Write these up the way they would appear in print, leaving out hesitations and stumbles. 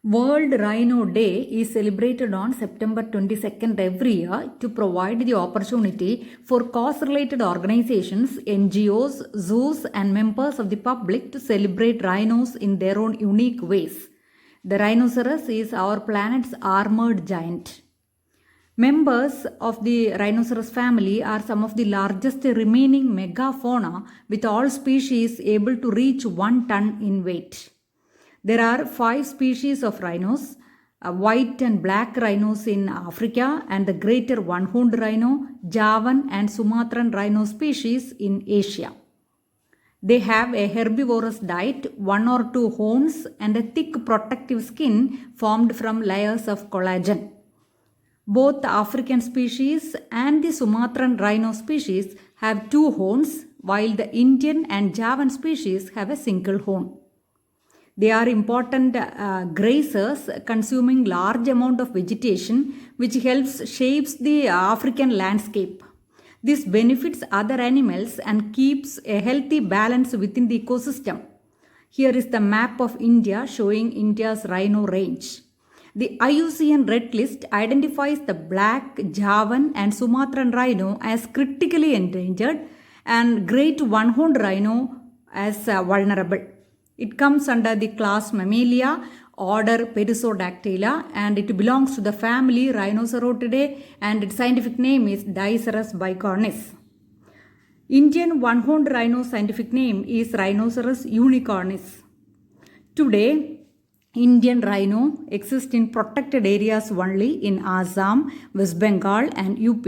World Rhino Day is celebrated on September 22nd every year to provide the opportunity for cause-related organizations, NGOs, zoos and members of the public to celebrate rhinos in their own unique ways. The rhinoceros is our planet's armored giant. Members of the rhinoceros family are some of the largest remaining megafauna, with all species able to reach 1 ton in weight. There are 5 species of rhinos, white and black rhinos in Africa and the greater one-horned rhino, Javan and Sumatran rhino species in Asia. They have a herbivorous diet, 1 or 2 horns and a thick protective skin formed from layers of collagen. Both the African species and the Sumatran rhino species have 2 horns, while the Indian and Javan species have a single horn. They are important grazers, consuming large amount of vegetation, which helps shapes the African landscape. This benefits other animals and keeps a healthy balance within the ecosystem. Here is the map of India showing India's rhino range. The IUCN Red List identifies the black, Javan and Sumatran rhino as critically endangered and great one-horned rhino as vulnerable. It comes under the class Mammalia, order Perissodactyla, and it belongs to the family Rhinocerotidae, and its scientific name is Diceras bicornis. Indian one-horned rhino scientific name is Rhinoceros unicornis. Today, Indian rhino exists in protected areas only in Assam, West Bengal and UP.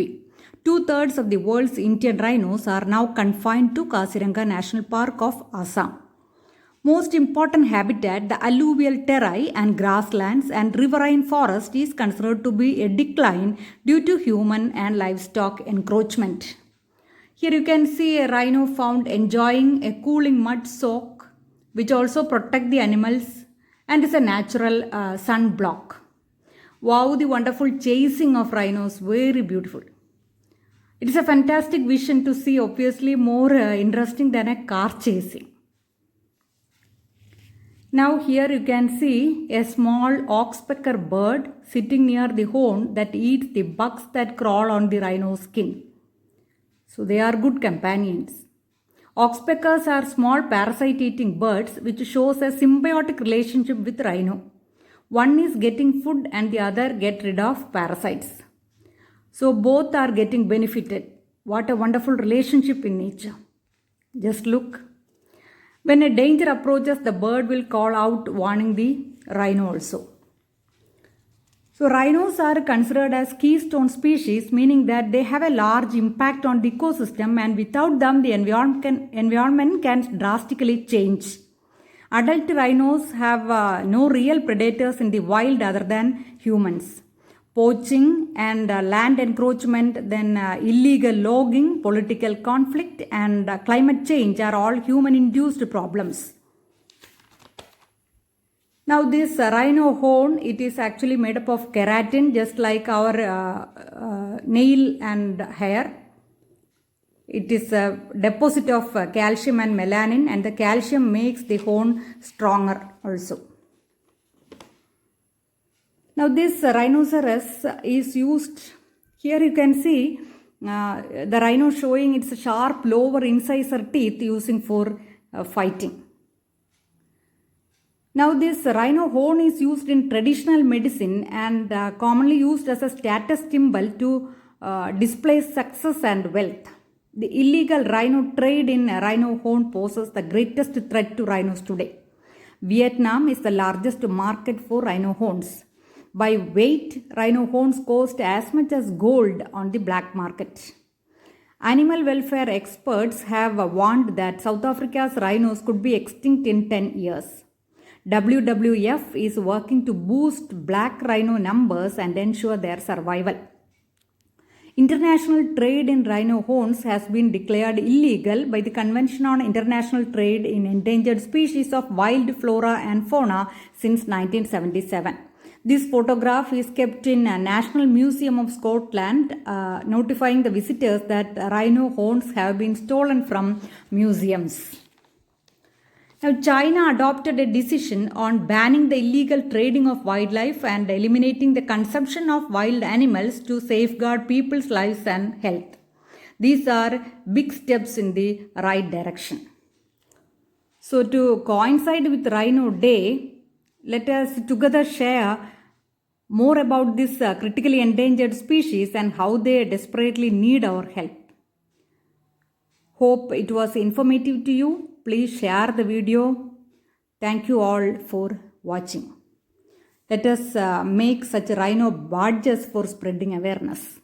2/3 of the world's Indian rhinos are now confined to Kaziranga National Park of Assam. Most important habitat, the alluvial terrae and grasslands and riverine forest is considered to be a decline due to human and livestock encroachment. Here you can see a rhino found enjoying a cooling mud soak, which also protect the animals and is a natural sun block. Wow, the wonderful chasing of rhinos, very beautiful. It is a fantastic vision to see, obviously more interesting than a car chasing. Now here you can see a small oxpecker bird sitting near the horn that eats the bugs that crawl on the rhino's skin. So they are good companions. Oxpeckers are small parasite-eating birds which shows a symbiotic relationship with rhino. One is getting food and the other get rid of parasites. So both are getting benefited. What a wonderful relationship in nature. Just look. When a danger approaches, the bird will call out, warning the rhino also. So rhinos are considered as keystone species, meaning that they have a large impact on the ecosystem, and without them the environment can drastically change. Adult rhinos have no real predators in the wild other than humans. Poaching and land encroachment, then illegal logging, political conflict and climate change are all human-induced problems. Now this rhino horn, it is actually made up of keratin, just like our nail and hair. It is a deposit of calcium and melanin, and the calcium makes the horn stronger also. Now this rhinoceros is used, here you can see the rhino showing its sharp lower incisor teeth using for fighting. Now this rhino horn is used in traditional medicine and commonly used as a status symbol to display success and wealth. The illegal rhino trade in rhino horn poses the greatest threat to rhinos today. Vietnam is the largest market for rhino horns. By weight, rhino horns cost as much as gold on the black market. Animal welfare experts have warned that South Africa's rhinos could be extinct in 10 years. WWF is working to boost black rhino numbers and ensure their survival. International trade in rhino horns has been declared illegal by the Convention on International Trade in Endangered Species of Wild Flora and Fauna since 1977. This photograph is kept in National Museum of Scotland, notifying the visitors that rhino horns have been stolen from museums. Now, China adopted a decision on banning the illegal trading of wildlife and eliminating the consumption of wild animals to safeguard people's lives and health. These are big steps in the right direction. So, to coincide with Rhino Day, let us together share more about this critically endangered species and how they desperately need our help. Hope it was informative to you. Please share the video. Thank you all for watching. Let us make such rhino badges for spreading awareness.